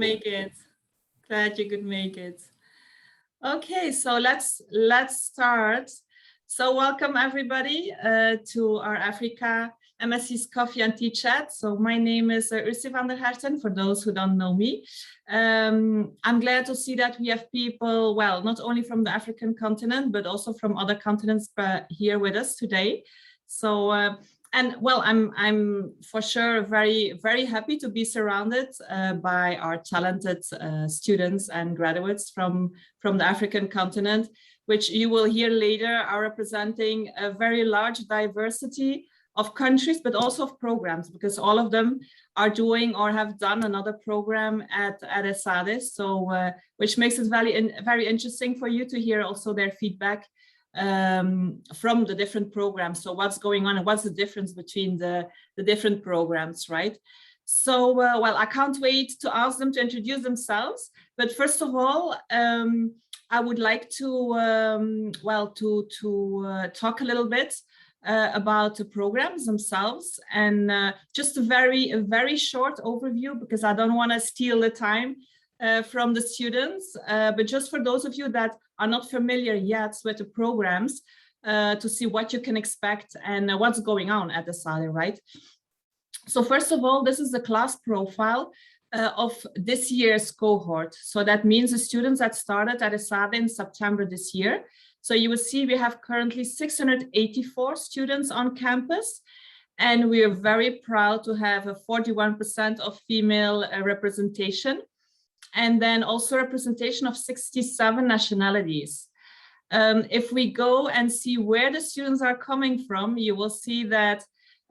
Make it. Glad you could make it. Okay, so let's start. So welcome everybody to our Africa MSc's Coffee and Tea Chat. So my name is Ursi van der Herten, for those who don't know me. I'm glad to see that we have people, well, not only from the African continent, but also from other continents here with us today. So, and well, I'm for sure very happy to be surrounded by our talented students and graduates from the African continent, which you will hear later are representing a very large diversity of countries, but also of programs, because all of them are doing or have done another program at Esade. So, which makes it very interesting for you to hear also their feedback from the different programs. So what's going on and what's the difference between the different programs, right? So, well, I can't wait to ask them to introduce themselves. But first of all, I would like to, talk a little bit about the programs themselves, and just a very short overview, because I don't want to steal the time from the students, but just for those of you that are not familiar yet with the programs, to see what you can expect and what's going on at Esade, right? So first of all, this is the class profile of this year's cohort. So that means the students that started at Esade in September this year. So you will see we have currently 684 students on campus, and we are very proud to have a 41% of female representation, and then also representation of 67 nationalities. If we go and see where the students are coming from, you will see that,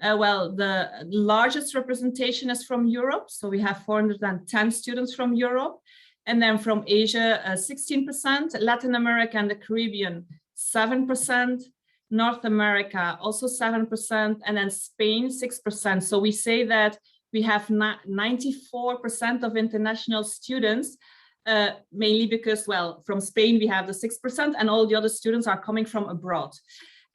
well, the largest representation is from Europe. So we have 410 students from Europe. And then from Asia, 16%, Latin America and the Caribbean, 7%, North America, also 7%, and then Spain, 6%. So we say that we have 94% of international students, mainly because, well, from Spain, we have the 6%, and all the other students are coming from abroad.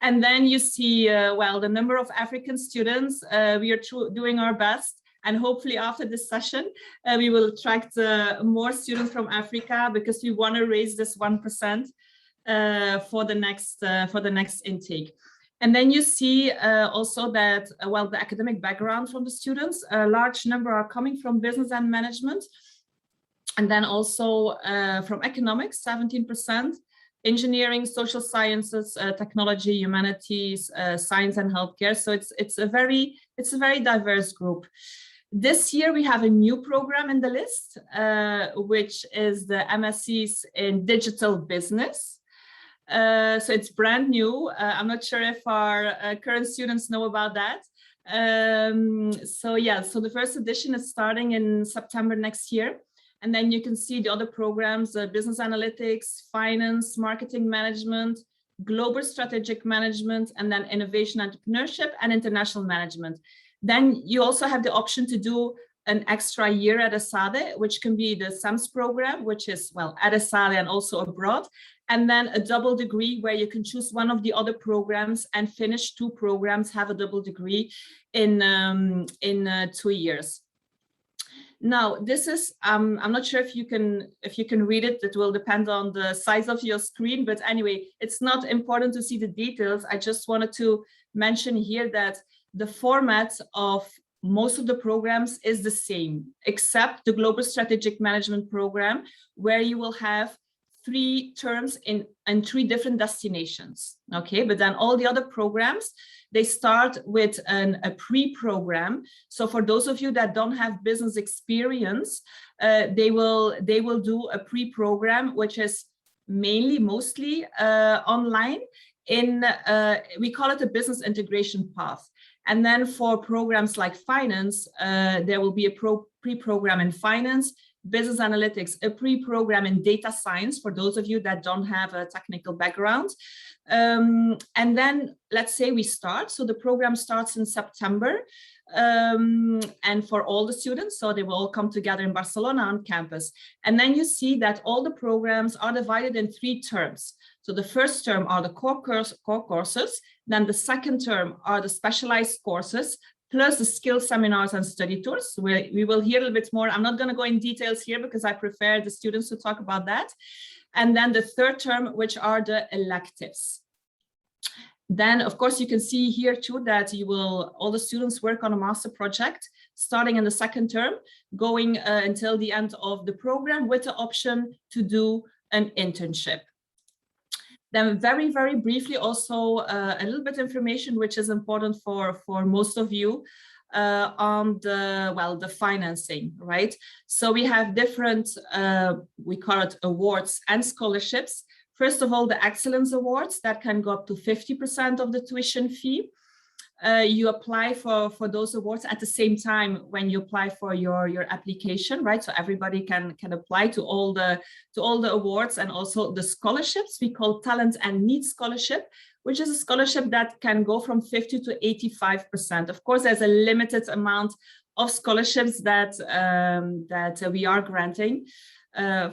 And then you see, well, the number of African students, we are doing our best. And hopefully after this session, we will attract more students from Africa, because we want to raise this 1% for the next intake. And then you see also that, well, the academic background from the students, a large number are coming from business and management. And then also from economics, 17%, engineering, social sciences, technology, humanities, science and healthcare. So it's a very diverse group. This year, we have a new program in the list, which is the MSCs in digital business. So it's brand new. I'm not sure if our current students know about that. So yeah, so the first edition is starting in September next year. And then you can see the other programs, business analytics, finance, marketing management, global strategic management, and then innovation entrepreneurship and international management. Then you also have the option to do an extra year at Esade, which can be the SAMS program, which is, well, at Esade and also abroad, and then a double degree where you can choose one of the other programs and finish two programs, have a double degree in 2 years. Now, this is, I'm not sure if you can read it. It will depend on the size of your screen, but anyway, it's not important to see the details. I just wanted to mention here that the format of most of the programs is the same, except the Global Strategic Management Program, where you will have 3 terms in 3 different destinations. Okay, but then all the other programs, they start with a pre-program. So for those of you that don't have business experience, they will do a pre-program, which is mostly online. We call it a business integration path. And then for programs like finance, there will be a pre-program in finance, business analytics, a pre-program in data science for those of you that don't have a technical background. And then let's say we start. So the program starts in September, and for all the students, so they will all come together in Barcelona on campus. And then you see that all the programs are divided in 3 terms. So the first term are the core courses, then the second term are the specialized courses, plus the skill seminars and study tours. We will hear a little bit more. I'm not going to go in details here because I prefer the students to talk about that. And then the third term, which are the electives. Then, of course, you can see here too that all the students work on a master project starting in the second term, going until the end of the program with the option to do an internship. Then very, very briefly also a little bit of information which is important for most of you on the financing, right? So we have different, we call it awards and scholarships. First of all, the Excellence Awards that can go up to 50% of the tuition fee. You apply for those awards at the same time when you apply for your application, right? So everybody can apply to all the awards, and also the scholarships we call Talent and Needs Scholarship, which is a scholarship that can go from 50 to 85%. Of course, there's a limited amount of scholarships that we are granting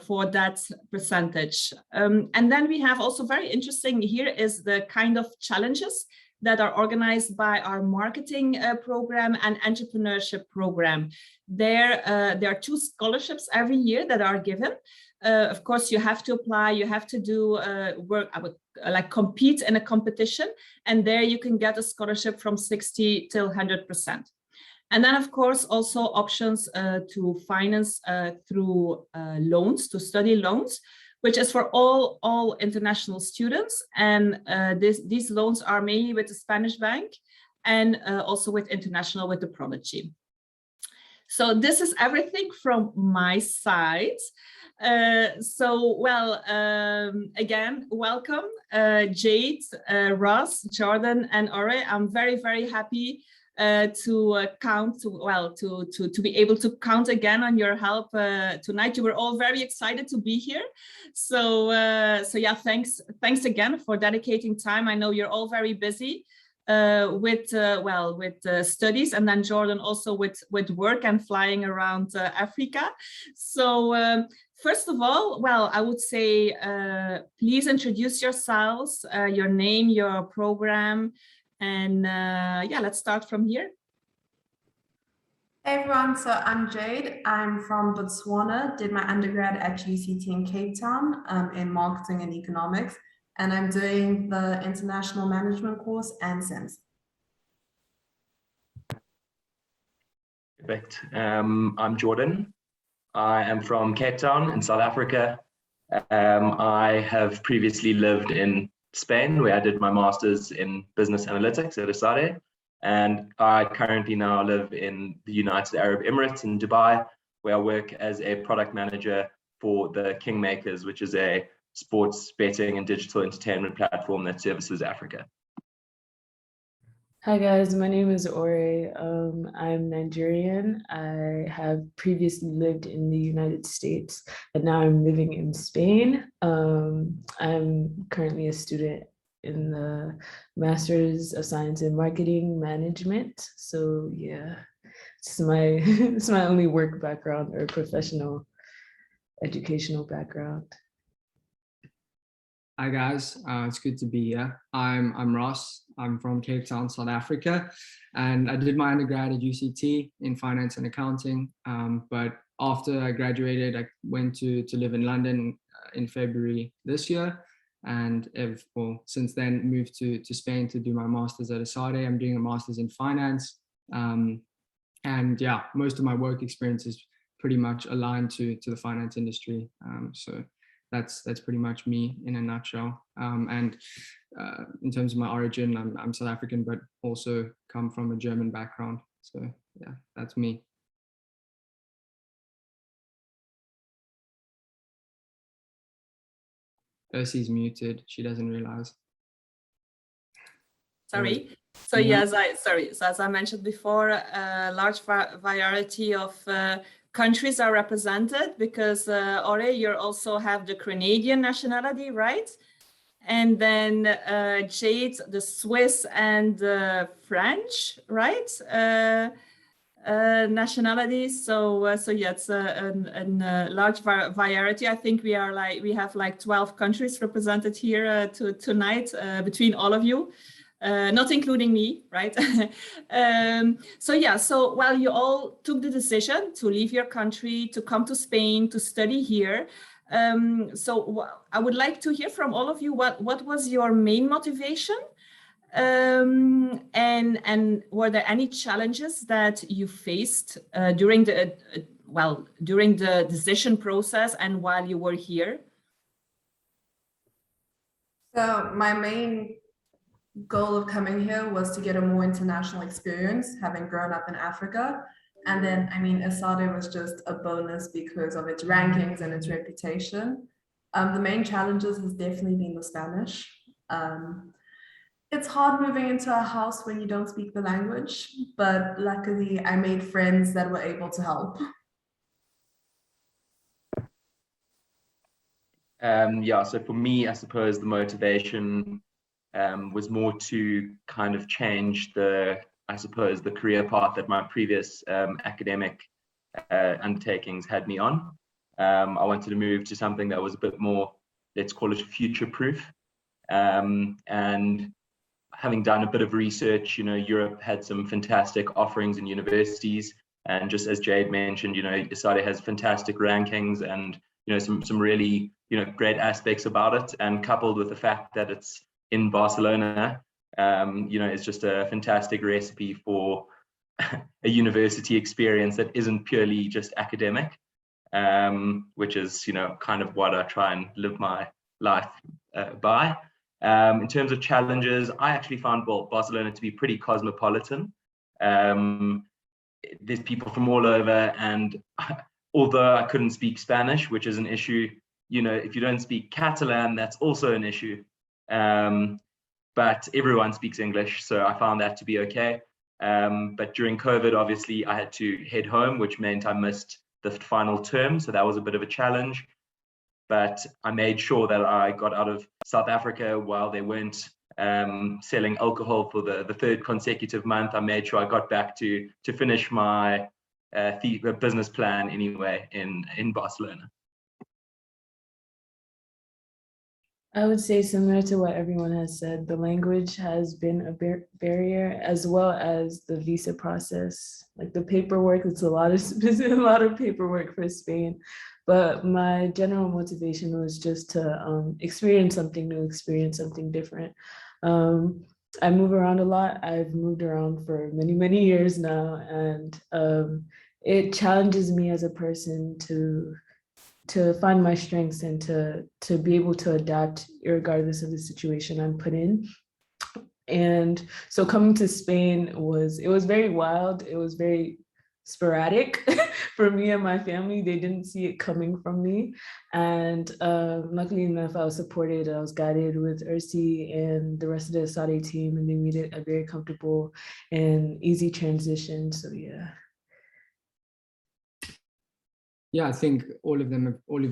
for that percentage. And then we have also very interesting here is the kind of challenges that are organized by our marketing program and entrepreneurship program. There are 2 scholarships every year that are given. Of course, you have to apply, you have to do work, compete in a competition, and there you can get a scholarship from 60 till 100%. And then, of course, also options to finance through loans, to study loans, which is for all international students. And these loans are mainly with the Spanish bank and also with international, with the Prodigy. So this is everything from my side. Again, welcome, Jade, Ross, Jordan, and Ore. I'm very, very happy to be able to count again on your help tonight. You were all very excited to be here. So yeah, thanks again for dedicating time. I know you're all very busy with studies, and then Jordan also with work and flying around Africa. So first of all, I would say please introduce yourselves, your name, your program, and yeah, let's start from here. Hey everyone, so I'm Jade. I'm from Botswana, did my undergrad at UCT in Cape Town in marketing and economics, and I'm doing the international management course and SIMS. Perfect. I'm Jordan. I am from Cape Town in South Africa. I have previously lived in Spain, where I did my master's in business analytics at Esade. And I currently now live in the United Arab Emirates in Dubai, where I work as a product manager for the Kingmakers, which is a sports betting and digital entertainment platform that services Africa. Hi guys, my name is Ore. I'm Nigerian. I have previously lived in the United States, and now I'm living in Spain. I'm currently a student in the Master's of Science in Marketing Management. So yeah, it's my only work background or professional educational background. Hi guys, it's good to be here. I'm Ross. I'm from Cape Town, South Africa, and I did my undergrad at UCT in finance and accounting. But after I graduated, I went to live in London in February this year, and since then moved to Spain to do my master's at Esade. I'm doing a master's in finance, and yeah, most of my work experience is pretty much aligned to the finance industry. So that's pretty much me in a nutshell. And in terms of my origin, I'm South African, but also come from a German background. So yeah, that's me. Ursie's muted. She doesn't realize. Sorry. So yes, So as I mentioned before, a large variety of countries are represented because Ore, you also have the Canadian nationality, right? And then Jade, the Swiss and the French, right? Nationalities. So yeah, it's a large variety. I think we have like 12 countries represented here tonight between all of you. not including me, right? So yeah, so while you all took the decision to leave your country, to come to Spain, to study here, I would like to hear from all of you, what was your main motivation? And were there any challenges that you faced during the decision process and while you were here? So my main goal of coming here was to get a more international experience, having grown up in Africa. And then, I mean, Esade was just a bonus because of its rankings and its reputation. The main challenges has definitely been the Spanish. It's hard moving into a house when you don't speak the language, but luckily I made friends that were able to help. Yeah, so for me, I suppose the motivation was more to kind of change the career path that my previous academic undertakings had me on. I wanted to move to something that was a bit more, let's call it future-proof. And having done a bit of research, Europe had some fantastic offerings in universities. And just as Jade mentioned, Esade has fantastic rankings and, some really, great aspects about it. And coupled with the fact that it's in Barcelona, it's just a fantastic recipe for a university experience that isn't purely just academic, which is, kind of what I try and live my life by. In terms of challenges, I actually found Barcelona to be pretty cosmopolitan. There's people from all over, and although I couldn't speak Spanish, which is an issue, if you don't speak Catalan, that's also an issue. But everyone speaks English, so I found that to be okay. But during COVID, obviously, I had to head home, which meant I missed the final term, so that was a bit of a challenge. But I made sure that I got out of South Africa while they weren't selling alcohol for the third consecutive month. I made sure I got back to finish my business plan anyway in Barcelona. I would say similar to what everyone has said, the language has been a barrier, as well as the visa process. Like the paperwork, it's a lot of paperwork for Spain. But my general motivation was just to experience something new, experience something different. I move around a lot. I've moved around for many, many years now, and it challenges me as a person to find my strengths and to be able to adapt regardless of the situation I'm put in. And so coming to Spain was very wild. It was very sporadic for me and my family. They didn't see it coming from me. And luckily enough, I was supported. I was guided with Ursi and the rest of the Esade team, and they made it a very comfortable and easy transition. So yeah. Yeah, I think all of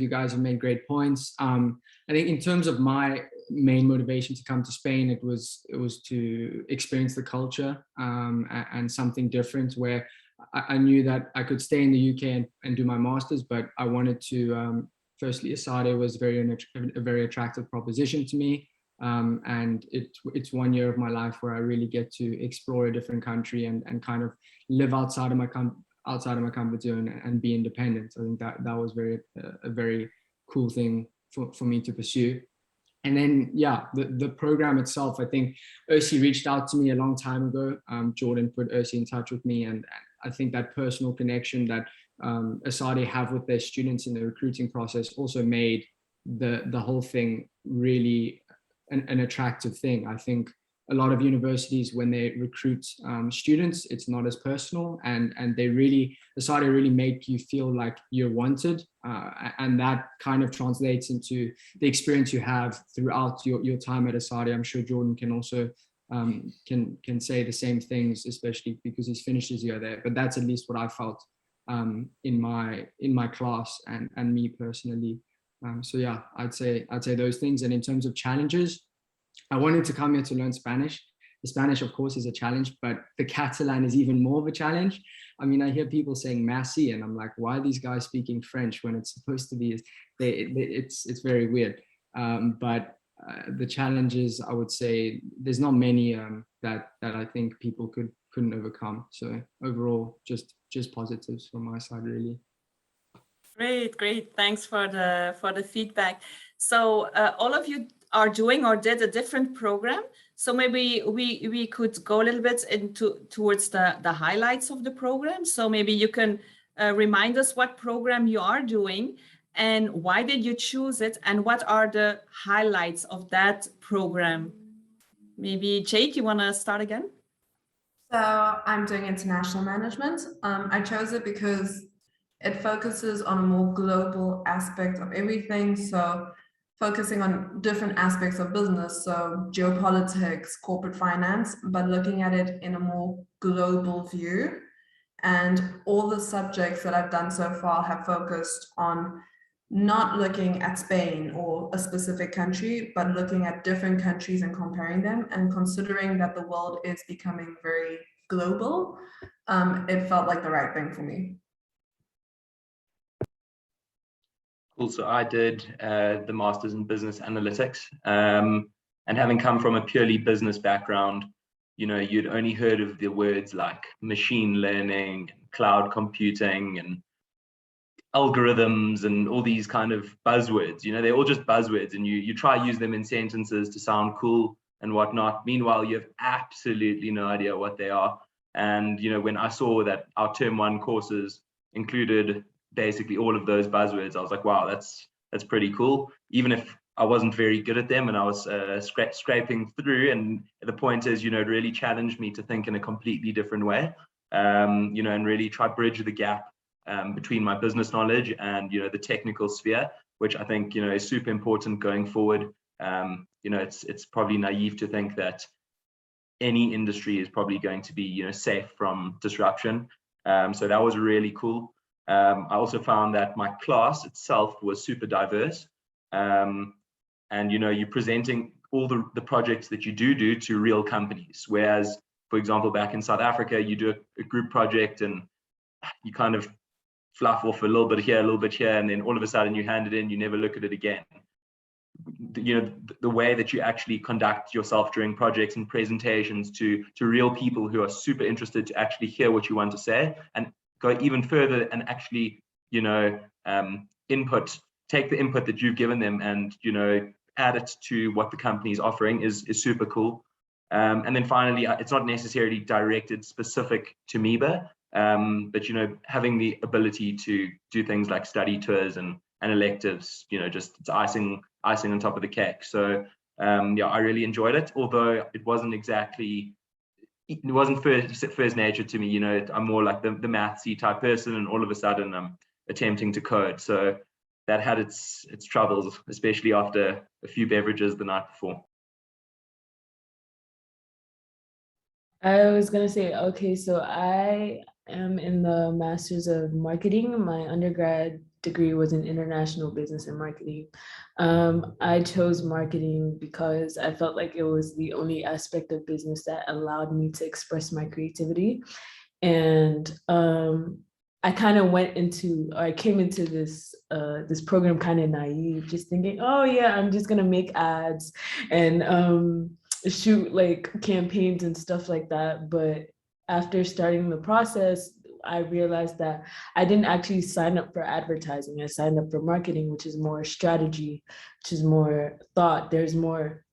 you guys have made great points. I think in terms of my main motivation to come to Spain, it was to experience the culture and something different, where I knew that I could stay in the UK and do my master's, but I wanted to, firstly, Esade was a very attractive proposition to me. And it's 1 year of my life where I really get to explore a different country and kind of live outside of my comfort zone and be independent. So I think that was a very cool thing for me to pursue. And then, yeah, the program itself, I think Ursi reached out to me a long time ago. Jordan put Ursi in touch with me, and I think that personal connection that Esade have with their students in the recruiting process also made the whole thing really an attractive thing. I think a lot of universities, when they recruit students, it's not as personal, and Esade really make you feel like you're wanted, and that kind of translates into the experience you have throughout your time at Esade. I'm sure Jordan can also can say the same things, especially because he's finished his year there. But that's at least what I felt in my class and me personally. So yeah, I'd say those things. And in terms of challenges, I wanted to come here to learn Spanish. The Spanish, of course, is a challenge, but the Catalan is even more of a challenge. I mean, I hear people saying "merci," and I'm like, why are these guys speaking French when it's supposed to be? It's very weird. But the challenges, I would say there's not many that I think people couldn't overcome. So overall, just positives from my side, really. Great. Thanks for the feedback. So all of you are doing or did a different program. So maybe we could go a little bit towards the highlights of the program. So maybe you can remind us what program you are doing and why did you choose it and what are the highlights of that program? Maybe Jade, you want to start again? So I'm doing international management. I chose it because it focuses on a more global aspect of everything. So focusing on different aspects of business, so geopolitics, corporate finance, but looking at it in a more global view. And all the subjects that I've done so far have focused on not looking at Spain or a specific country, but looking at different countries and comparing them, and considering that the world is becoming very global, it felt like the right thing for me. Also, I did the Masters in Business Analytics, and having come from a purely business background, you know, you'd only heard of the words like machine learning, cloud computing, and algorithms, and all these kind of buzzwords. You know, they're all just buzzwords, and you try to use them in sentences to sound cool and whatnot. Meanwhile, you have absolutely no idea what they are. And, you know, when I saw that our term 1 courses included basically all of those buzzwords, I was like, wow, that's pretty cool. Even if I wasn't very good at them and I was scraping through, and the point is, you know, it really challenged me to think in a completely different way, you know, and really try to bridge the gap between my business knowledge and, you know, the technical sphere, which I think, you know, is super important going forward. You know, it's probably naive to think that any industry is probably going to be, you know, safe from disruption. So that was really cool. I also found that my class itself was super diverse. And, you know, you're presenting all the projects that you do to real companies. Whereas, for example, back in South Africa, you do a group project and you kind of fluff off a little bit here, a little bit here, and then all of a sudden you hand it in, you never look at it again. You know, the way that you actually conduct yourself during projects and presentations to real people who are super interested to actually hear what you want to say and go even further and actually, you know, take the input that you've given them and, you know, add it to what the company is offering is super cool. And then finally, it's not necessarily directed specific to MEBA, but, you know, having the ability to do things like study tours and electives, you know, just it's icing on top of the cake. So yeah, I really enjoyed it, although it wasn't first nature to me. You know, I'm more like the mathsy type person, and all of a sudden I'm attempting to code. So that had its troubles, especially after a few beverages the night before. I was gonna say, okay, so I am in the Masters of Marketing. My undergrad degree was in International Business and Marketing. I chose marketing because I felt like it was the only aspect of business that allowed me to express my creativity. And I kind of came into this this program kind of naive, just thinking, oh yeah, I'm just gonna make ads and shoot like campaigns and stuff like that. But after starting the process, I realized that I didn't actually sign up for advertising. I signed up for marketing, which is more strategy, which is more thought. There's more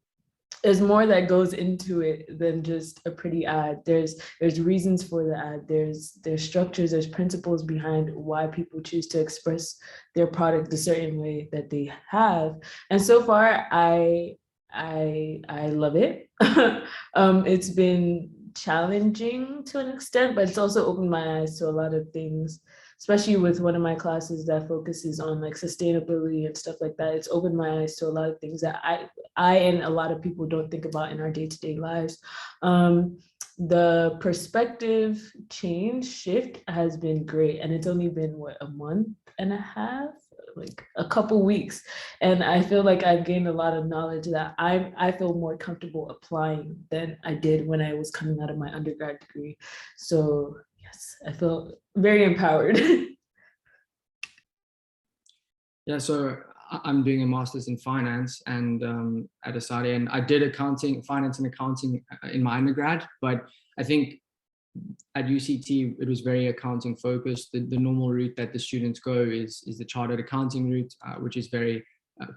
that goes into it than just a pretty ad. There's reasons for the ad. There's structures, there's principles behind why people choose to express their product a certain way that they have. And so far, I love it. It's been challenging to an extent, but it's also opened my eyes to a lot of things, especially with one of my classes that focuses on like sustainability and stuff like that. It's opened my eyes to a lot of things that I and a lot of people don't think about in our day-to-day lives. The perspective shift has been great, and it's only been a month and a half, like a couple weeks, and I feel like I've gained a lot of knowledge that I feel more comfortable applying than I did when I was coming out of my undergrad degree. So yes, I feel very empowered. Yeah, so I'm doing a master's in finance and at Esade, and I did finance and accounting in my undergrad. But I think at UCT, it was very accounting focused. The normal route that the students go is the chartered accounting route, which is very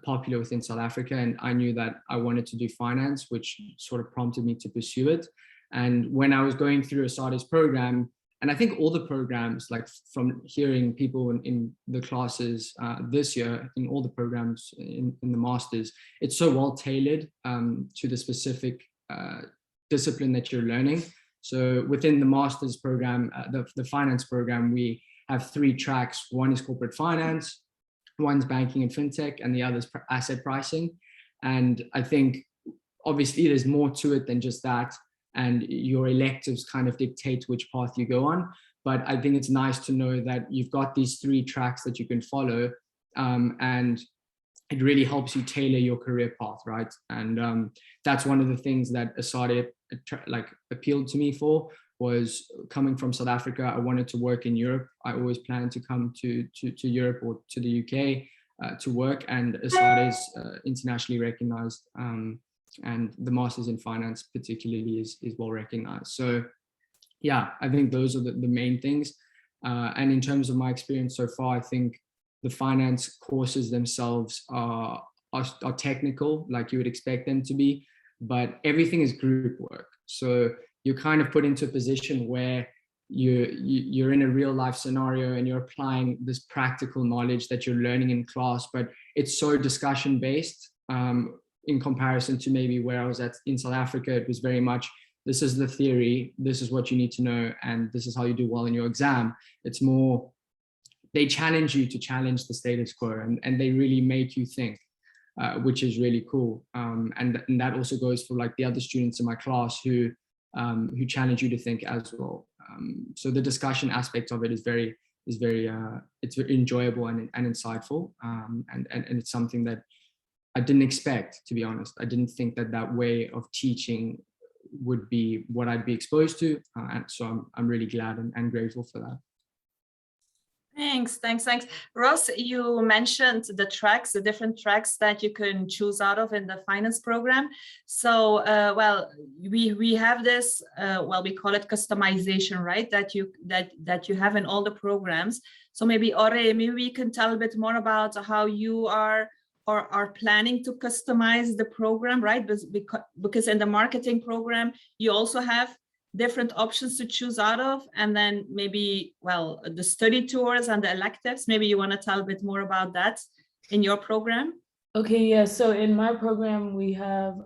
popular within South Africa. And I knew that I wanted to do finance, which sort of prompted me to pursue it. And when I was going through Esade's program, and I think all the programs, like from hearing people in the classes this year, in all the programs in the masters, it's so well tailored to the specific discipline that you're learning. So within the master's program, the finance program, we have 3 tracks. One is corporate finance, one's banking and fintech, and the other is asset pricing. And I think obviously there's more to it than just that. And your electives kind of dictate which path you go on. But I think it's nice to know that you've got these 3 tracks that you can follow, and it really helps you tailor your career path, right? And that's one of the things that Esade appealed to me for, was coming from South Africa. I wanted to work in Europe. I always planned to come to Europe or to the UK to work, and Esade is internationally recognized. And the master's in finance particularly is well recognized. So yeah, I think those are the main things. And in terms of my experience so far, I think the finance courses themselves are technical, like you would expect them to be, but everything is group work. So you're kind of put into a position where you're in a real life scenario and you're applying this practical knowledge that you're learning in class, but it's so discussion based. In comparison to maybe where I was at in South Africa, it was very much, this is the theory, this is what you need to know, and this is how you do well in your exam. It's more, they challenge you to challenge the status quo, and they really make you think, which is really cool. And that also goes for like the other students in my class who challenge you to think as well. So the discussion aspect of it is very it's very enjoyable and insightful. And it's something that I didn't expect, to be honest. I didn't think that way of teaching would be what I'd be exposed to. And so I'm really glad and grateful for that. Thanks. Ross, you mentioned the different tracks that you can choose out of in the finance program. So, we have this, we call it customization, right? That you have in all the programs. So maybe we can tell a bit more about how you are planning to customize the program, right? Because in the marketing program, you also have different options to choose out of, and then maybe, the study tours and the electives. Maybe you want to tell a bit more about that in your program? Okay, yeah. So in my program, we have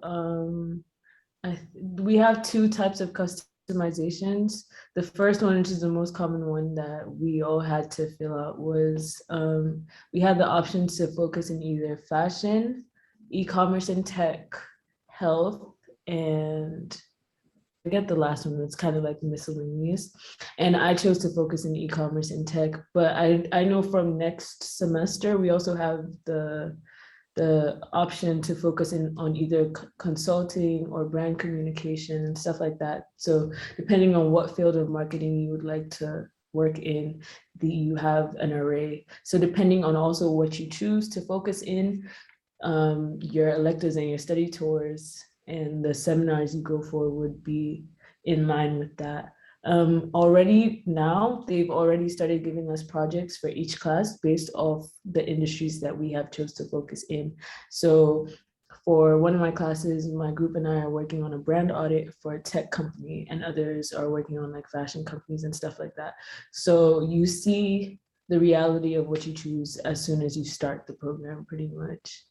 two types of customizations. The first one, which is the most common one that we all had to fill out, was we had the option to focus in either fashion, e-commerce and tech, health, and I forget the last one. It's kind of like miscellaneous. And I chose to focus in e-commerce and tech. But I know from next semester, we also have the option to focus on either consulting or brand communication and stuff like that. So depending on what field of marketing you would like to work in, you have an array. So depending on also what you choose to focus in, your electives and your study tours and the seminars you go for would be in line with that. Already now, they've already started giving us projects for each class based off the industries that we have chose to focus in. So for one of my classes, my group and I are working on a brand audit for a tech company, and others are working on like fashion companies and stuff like that. So you see the reality of what you choose as soon as you start the program, pretty much.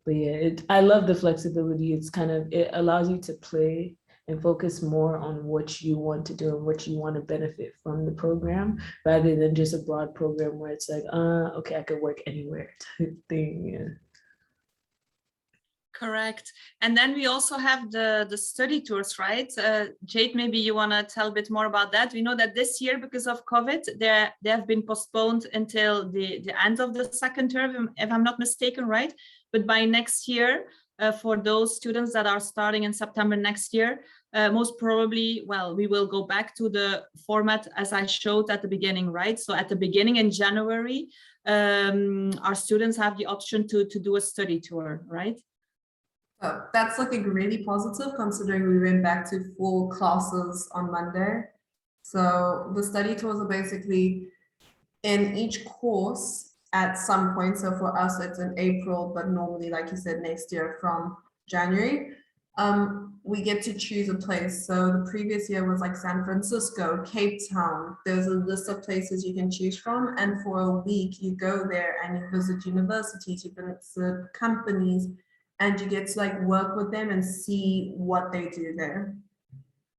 But yeah, I love the flexibility. It allows you to play and focus more on what you want to do and what you want to benefit from the program, rather than just a broad program where it's like, okay, I could work anywhere type thing. Yeah. Correct. And then we also have the study tours, right? Jade, maybe you want to tell a bit more about that. We know that this year, because of COVID, they have been postponed until the end of the second term, if I'm not mistaken, right? But by next year, for those students that are starting in September next year, most probably, well, we will go back to the format as I showed at the beginning, right? So at the beginning in January, our students have the option to do a study tour, right? So that's looking really positive considering we went back to full classes on Monday. So the study tours are basically in each course at some point. So for us, it's in April, but normally, like you said, next year from January, we get to choose a place. So the previous year was like San Francisco, Cape Town. There's a list of places you can choose from. And for a week, you go there and you visit universities, you visit companies, and you get to like work with them and see what they do there.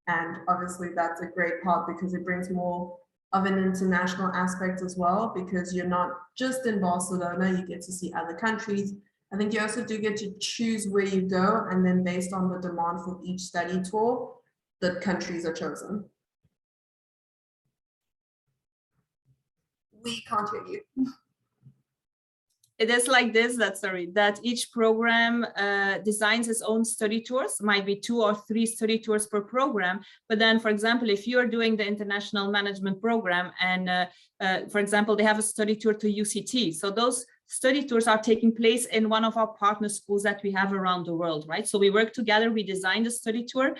And obviously that's a great part because it brings more of an international aspect as well, because you're not just in Barcelona, you get to see other countries. I think you also do get to choose where you go, and then based on the demand for each study tour, the countries are chosen. We can't hear you. It is like this, that each program designs its own study tours, might be 2 or 3 study tours per program. But then, for example, if you're doing the international management program and, for example, they have a study tour to UCT. So those study tours are taking place in one of our partner schools that we have around the world, right? So we work together, we design the study tour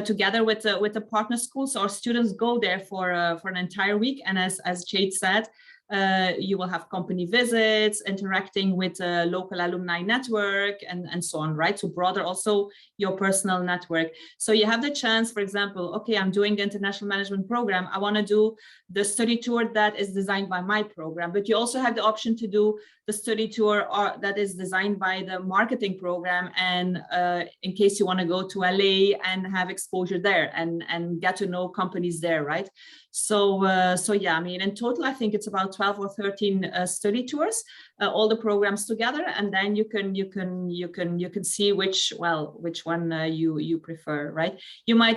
together with the partner schools. So our students go there for an entire week. And as Jade said, you will have company visits, interacting with a local alumni network and so on, right? To broaden also your personal network. So you have the chance, for example, okay, I'm doing the international management program. I want to do the study tour that is designed by my program, but you also have the option to do the study tour that is designed by the marketing program. And in case you want to go to LA and have exposure there and get to know companies there, right? So yeah, I mean, in total, I think it's about 12 or 13 study tours, all the programs together, and then you can see which one you prefer, right?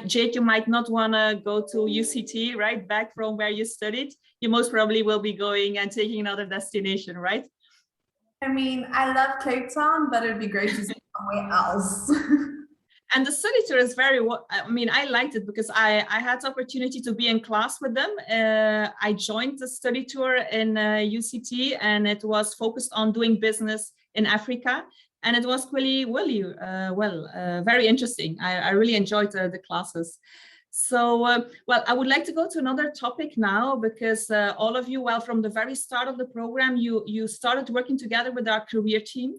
Jade, you might not want to go to UCT, right, back from where you studied. You most probably will be going and taking another destination, right? I mean, I love Cape Town, but it'd be great to see somewhere else. And the study tour is I mean, I liked it because I had the opportunity to be in class with them. I joined the study tour in UCT, and it was focused on doing business in Africa. And it was really, very interesting. I really enjoyed the classes. So, well, I would like to go to another topic now, because all of you, well, from the very start of the program, you started working together with our career team.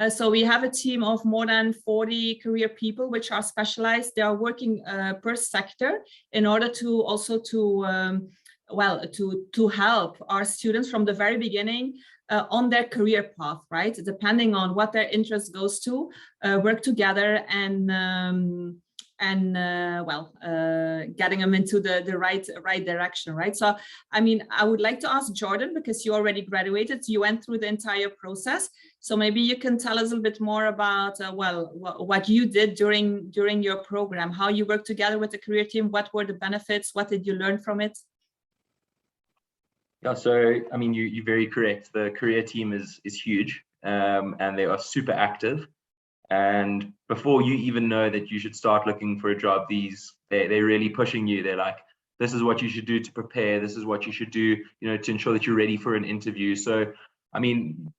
So we have a team of more than 40 career people, which are specialized. They are working per sector in order to also to help our students from the very beginning on their career path, right? Depending on what their interest goes to, work together and getting them into the right direction, right? So, I mean, I would like to ask Jordan, because you already graduated, you went through the entire process. So maybe you can tell us a little bit more about, what you did during your program, how you worked together with the career team, what were the benefits, what did you learn from it? Yeah, so, I mean, you're very correct. The career team is huge, and they are super active. And before you even know that you should start looking for a job, they're really pushing you. They're like, this is what you should do to prepare. This is what you should do, to ensure that you're ready for an interview. So, I mean,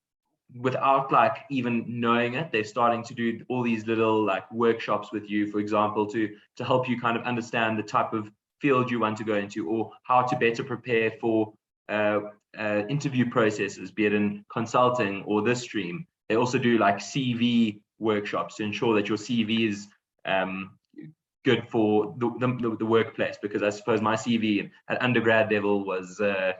without like even knowing it, they're starting to do all these little like workshops with you, for example, to help you kind of understand the type of field you want to go into, or how to better prepare for interview processes, be it in consulting or this stream. They also do like CV workshops to ensure that your CV is good for the workplace, because I suppose my CV at undergrad level was it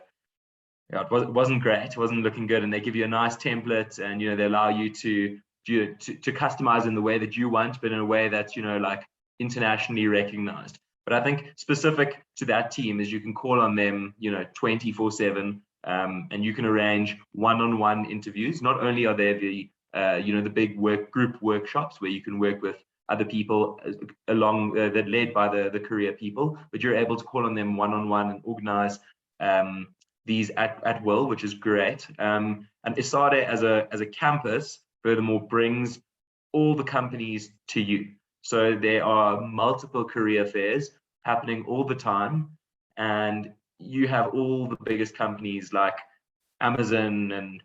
wasn't great, it wasn't looking good, and they give you a nice template, and they allow you to customize in the way that you want, but in a way that's like internationally recognized. But I think specific to that team is you can call on them 24/7, and you can arrange one-on-one interviews. Not only are there the big group workshops where you can work with other people along that led by the career people, but you're able to call on them one-on-one and organize these at will, which is great. And Esade as a campus, furthermore, brings all the companies to you. So there are multiple career fairs happening all the time, and you have all the biggest companies like Amazon and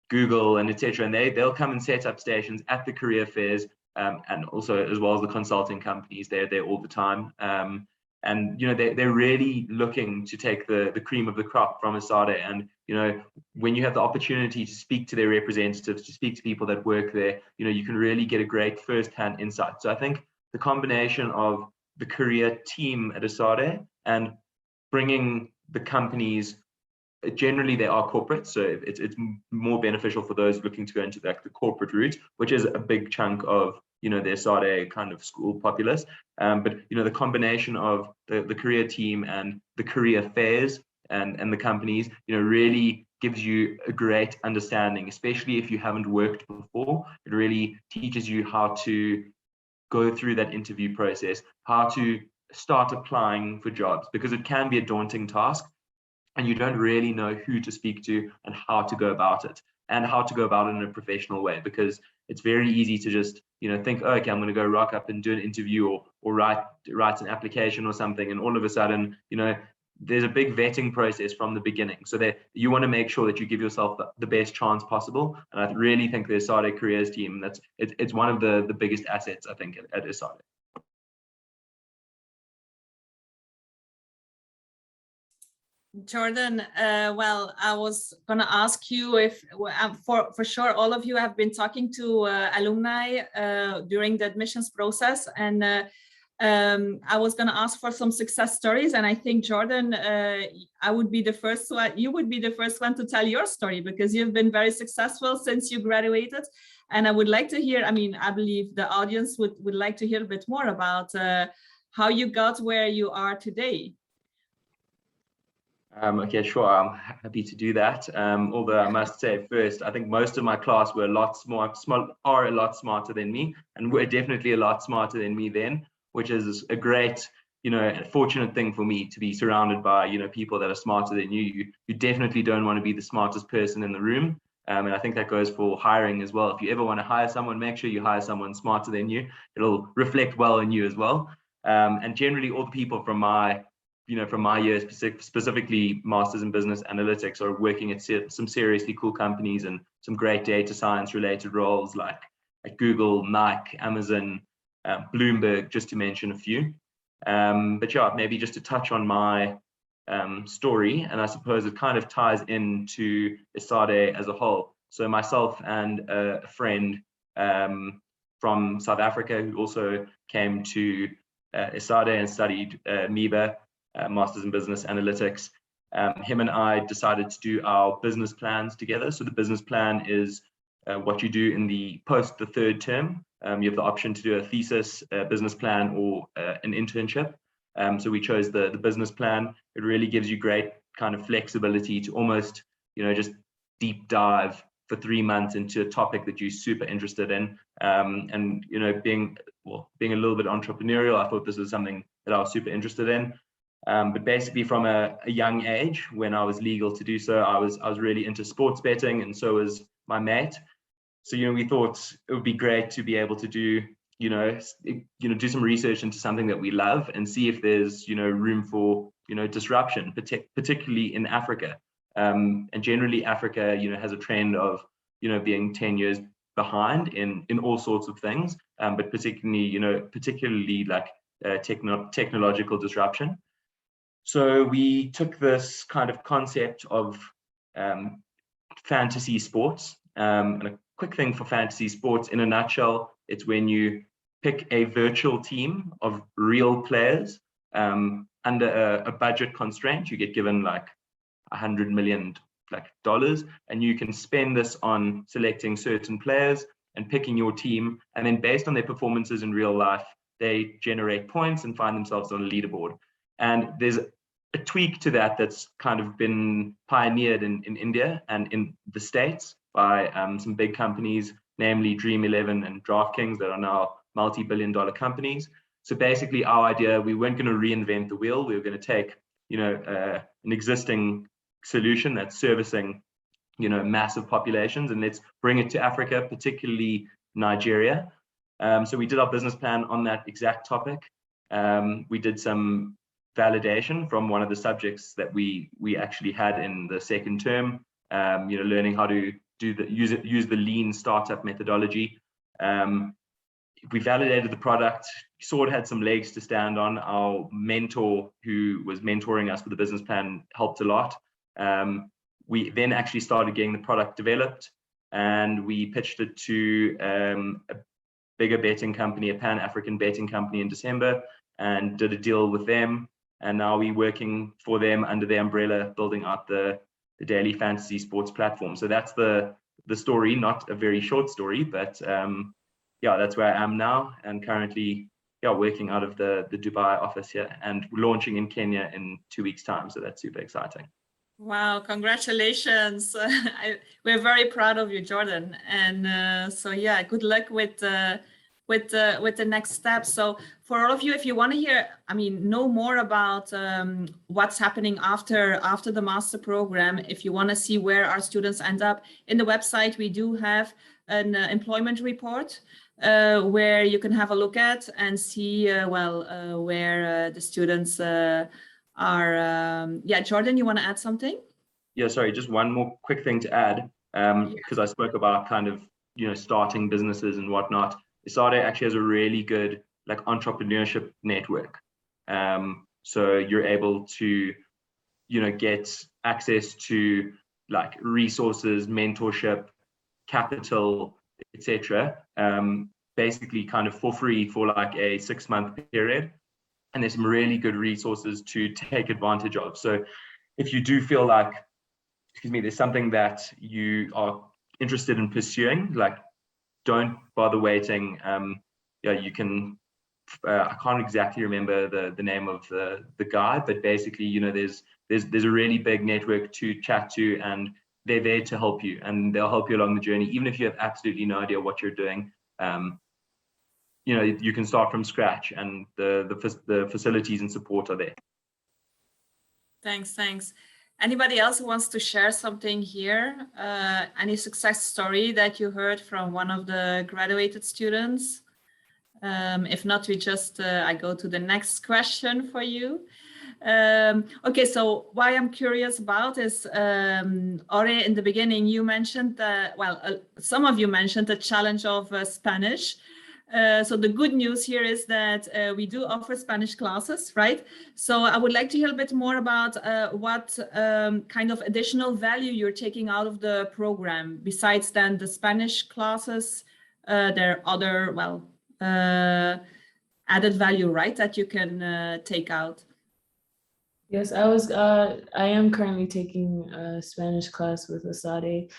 Google and etc. And they'll come and set up stations at the career fairs, and also as well as the consulting companies. They're there all the time. And they're really looking to take the cream of the crop from Esade. And when you have the opportunity to speak to their representatives, to speak to people that work there, you can really get a great first-hand insight. So I think the combination of the career team at Esade and bringing the companies, generally they are corporate, so it's more beneficial for those looking to go into the corporate route, which is a big chunk of the Esade kind of school populace. But the combination of the career team and the career fairs and the companies, really gives you a great understanding, especially if you haven't worked before. It really teaches you how to go through that interview process, how to start applying for jobs, because it can be a daunting task and you don't really know who to speak to and how to go about it, and how to go about it in a professional way, because it's very easy to just think, oh, okay, I'm going to go rock up and do an interview or write an application or something, and all of a sudden there's a big vetting process from the beginning, so that you want to make sure that you give yourself the best chance possible. And I really think the Esade careers team, it's one of the biggest assets, I think, at Esade. Jordan, well, I was going to ask you if, for sure, all of you have been talking to alumni during the admissions process, and I was going to ask for some success stories. And I think, Jordan, you would be the first one to tell your story, because you've been very successful since you graduated. And I would like to hear, I believe the audience would like to hear a bit more about how you got where you are today. Okay, sure. I'm happy to do that. Although I must say first, I think most of my class were a lot smarter than me, and were definitely a lot smarter than me then, which is a great, fortunate thing for me to be surrounded by, people that are smarter than you. You definitely don't want to be the smartest person in the room. And I think that goes for hiring as well. If you ever want to hire someone, make sure you hire someone smarter than you. It'll reflect well on you as well. And generally all the people from my years, specifically Masters in Business Analytics, are working at some seriously cool companies and some great data science related roles like at Google, Nike, Amazon, Bloomberg, just to mention a few. But yeah, maybe just to touch on my story, and I suppose it kind of ties into Esade as a whole. So myself and a friend from South Africa who also came to Esade and studied MIBA, Masters in Business Analytics. Him and I decided to do our business plans together. So the business plan is what you do in the third term. You have the option to do a thesis, a business plan, or an internship. So we chose the business plan. It really gives you great kind of flexibility to almost, just deep dive for 3 months into a topic that you're super interested in. And being a little bit entrepreneurial, I thought this was something that I was super interested in. But basically from a young age, when I was legal to do so, I was really into sports betting, and so was my mate. So we thought it would be great to be able to do do some research into something that we love and see if there's room for disruption, particularly in Africa. And generally Africa has a trend of being 10 years behind in all sorts of things, but particularly like technological disruption. So we took this kind of concept of fantasy sports, and a quick thing for fantasy sports in a nutshell, it's when you pick a virtual team of real players under a budget constraint. You get given like $100 million, and you can spend this on selecting certain players and picking your team, and then based on their performances in real life, they generate points and find themselves on a leaderboard. And there's a tweak to that that's kind of been pioneered in India and in the States by some big companies, namely Dream 11 and DraftKings, that are now multi-billion-dollar companies. So basically our idea, we weren't going to reinvent the wheel. We were going to take an existing solution that's servicing massive populations, and let's bring it to Africa, particularly Nigeria. So we did our business plan on that exact topic. We did some validation from one of the subjects that we actually had in the second term, learning how to use the lean startup methodology. We validated the product, sort of had some legs to stand on. Our mentor who was mentoring us for the business plan helped a lot. We then actually started getting the product developed, and we pitched it to a bigger betting company, a Pan-African betting company, in December, and did a deal with them. And now we're working for them under the umbrella, building out the daily fantasy sports platform. So that's the story, not a very short story, but yeah, that's where I am now, and currently, yeah, working out of the Dubai office here and launching in Kenya in 2 weeks' time. So that's super exciting. Wow, congratulations. We're very proud of you, Jordan. And so yeah, good luck with the next step. So for all of you, if you want to hear, know more about what's happening after the master program, if you want to see where our students end up, in the website, we do have an employment report where you can have a look at and see, where the students are. Yeah, Jordan, you want to add something? Yeah, sorry, just one more quick thing to add, because I spoke about kind of, starting businesses and whatnot. Esade actually has a really good entrepreneurship network. So you're able to, get access to resources, mentorship, capital, etc. Basically kind of for free for a 6-month period. And there's some really good resources to take advantage of. So if you do feel there's something that you are interested in pursuing, don't bother waiting. You can, I can't exactly remember the name of the guy, but basically, there's a really big network to chat to, and they're there to help you, and they'll help you along the journey, even if you have absolutely no idea what you're doing. You can start from scratch, and the facilities and support are there. Thanks. Anybody else who wants to share something here? Any success story that you heard from one of the graduated students? If not, I go to the next question for you. Okay, so what I'm curious about is, Ore, in the beginning, you mentioned some of you mentioned the challenge of Spanish. So the good news here is that we do offer Spanish classes, right? So I would like to hear a bit more about what kind of additional value you're taking out of the program. Besides then the Spanish classes, there are other, added value, right, that you can take out. Yes, I am currently taking a Spanish class with Esade.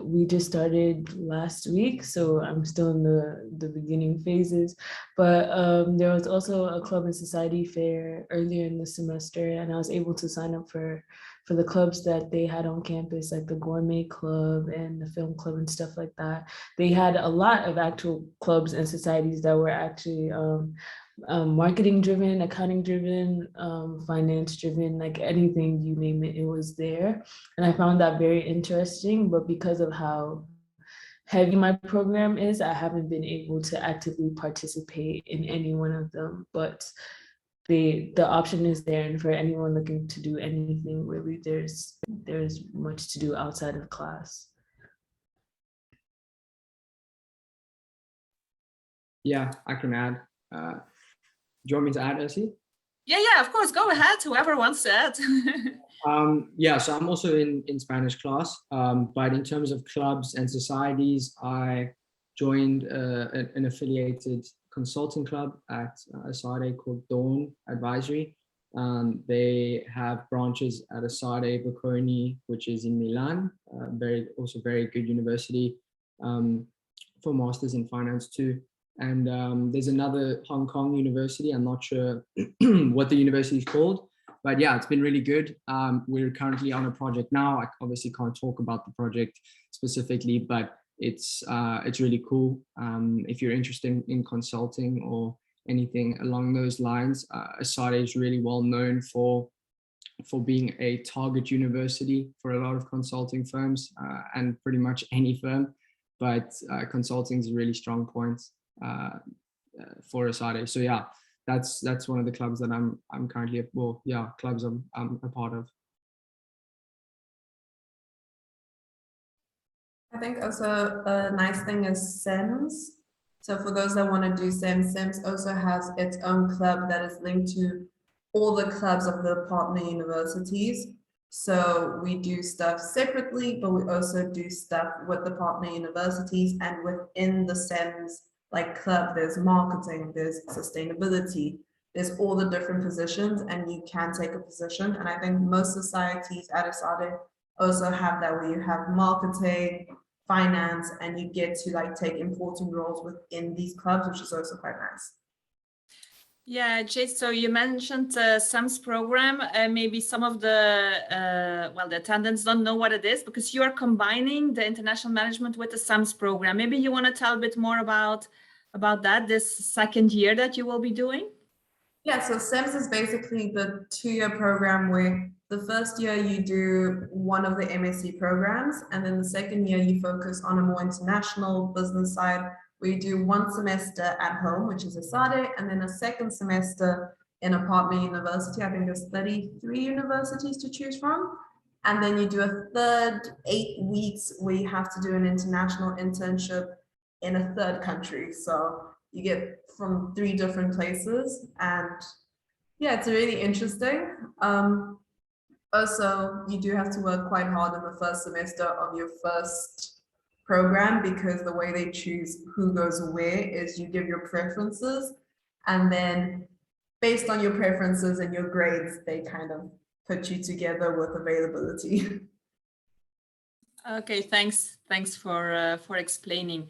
We just started last week, so I'm still in the beginning phases. But there was also a club and society fair earlier in the semester, and I was able to sign up for the clubs that they had on campus, like the gourmet club and the film club and stuff like that. They had a lot of actual clubs and societies that were actually marketing driven, accounting driven, finance driven, anything you name it, it was there. And I found that very interesting, but because of how heavy my program is, I haven't been able to actively participate in any one of them, but the option is there. And for anyone looking to do anything, really, there's much to do outside of class. Yeah, I can add. Do you want me to add, Essie? Yeah, of course. Go ahead, whoever wants to add. Yeah, so I'm also in Spanish class, but in terms of clubs and societies, I joined an affiliated consulting club at Esade called Dawn Advisory. They have branches at Esade Bocconi, which is in Milan, also very good university for masters in finance too. And there's another Hong Kong university. I'm not sure what the university is called, but yeah, it's been really good. We're currently on a project now. I obviously can't talk about the project specifically, but it's really cool. If you're interested in consulting or anything along those lines, Esade is really well known for being a target university for a lot of consulting firms and pretty much any firm, but consulting is a really strong point. for Esade. So yeah, that's one of the clubs that I'm currently clubs I'm a part of. I think also a nice thing is SEMS. So for those that want to do SEMS, SEMS also has its own club that is linked to all the clubs of the partner universities. So we do stuff separately, but we also do stuff with the partner universities, and within the SEMS like club, there's marketing, there's sustainability, there's all the different positions, and you can take a position. And I think most societies at Esade also have that, where you have marketing, finance, and you get to like take important roles within these clubs, which is also quite nice. Yeah, Jay, so you mentioned SAMS program. Maybe some of the attendants don't know what it is, because you are combining the international management with the SAMS program. Maybe you want to tell a bit more about that, this second year that you will be doing? Yeah, so SEMS is basically the 2-year program where the first year you do one of the MSc programs, and then the second year you focus on a more international business side, where you do 1 semester at home, which is Esade, and then a second semester in a partner university. I think there's 33 universities to choose from. And then you do a third 8 weeks where you have to do an international internship in a third country. So you get from 3 different places, and yeah, it's really interesting. Also, you do have to work quite hard in the first semester of your first program, because the way they choose who goes where is you give your preferences, and then based on your preferences and your grades, they kind of put you together with availability. Okay, thanks for explaining.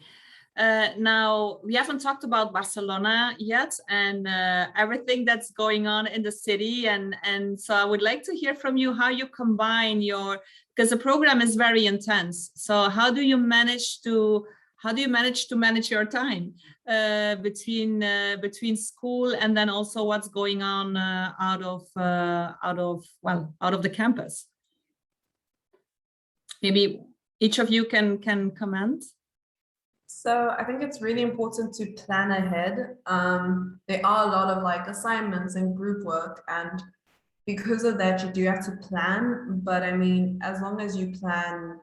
Now, we haven't talked about Barcelona yet, and everything that's going on in the city, and so I would like to hear from you how you combine because the program is very intense. So how do you manage to manage your time between school and then also what's going on out of the campus? Maybe each of you can comment. So I think it's really important to plan ahead. There are a lot of like assignments and group work, and because of that, you do have to plan. But I mean, as long as you plan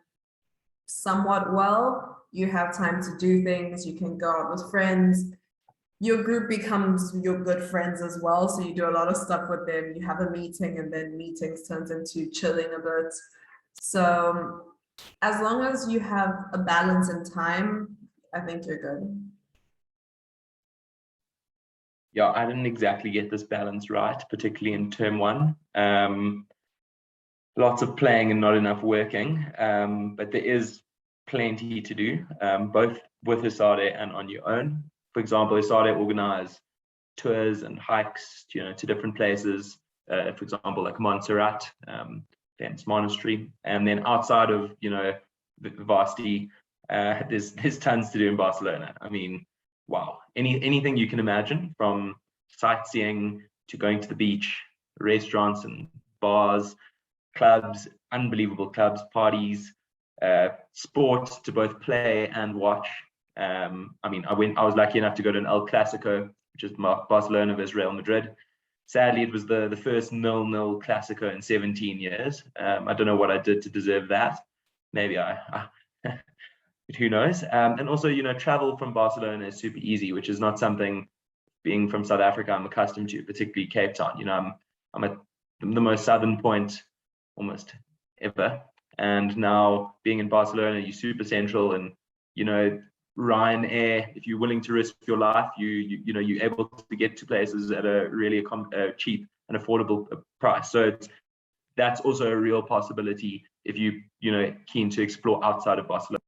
somewhat well, you have time to do things. You can go out with friends. Your group becomes your good friends as well. So you do a lot of stuff with them. You have a meeting, and then meetings turns into chilling a bit. So as long as you have a balance in time, I think you're good. Yeah, I didn't exactly get this balance right, particularly in term 1. Lots of playing and not enough working, but there is plenty to do, both with Esade and on your own. For example, Esade organize tours and hikes, to different places. For example, like Montserrat, famous monastery, and then outside of the varsity, there's tons to do in Barcelona. I mean, wow, anything you can imagine, from sightseeing to going to the beach, restaurants and bars, clubs, unbelievable clubs, parties, sports to both play and watch. I mean, I was lucky enough to go to an El Clasico, which is Barcelona versus Real Madrid. Sadly, it was the first 0-0 Clasico in 17 years. I don't know what I did to deserve that. Maybe but who knows? And also, travel from Barcelona is super easy, which is not something, being from South Africa, I'm accustomed to, particularly Cape Town. I'm at the most southern point almost ever, and now being in Barcelona, you're super central, and Ryanair, if you're willing to risk your life, you're able to get to places at a really cheap and affordable price. So that's also a real possibility if you're keen to explore outside of Barcelona.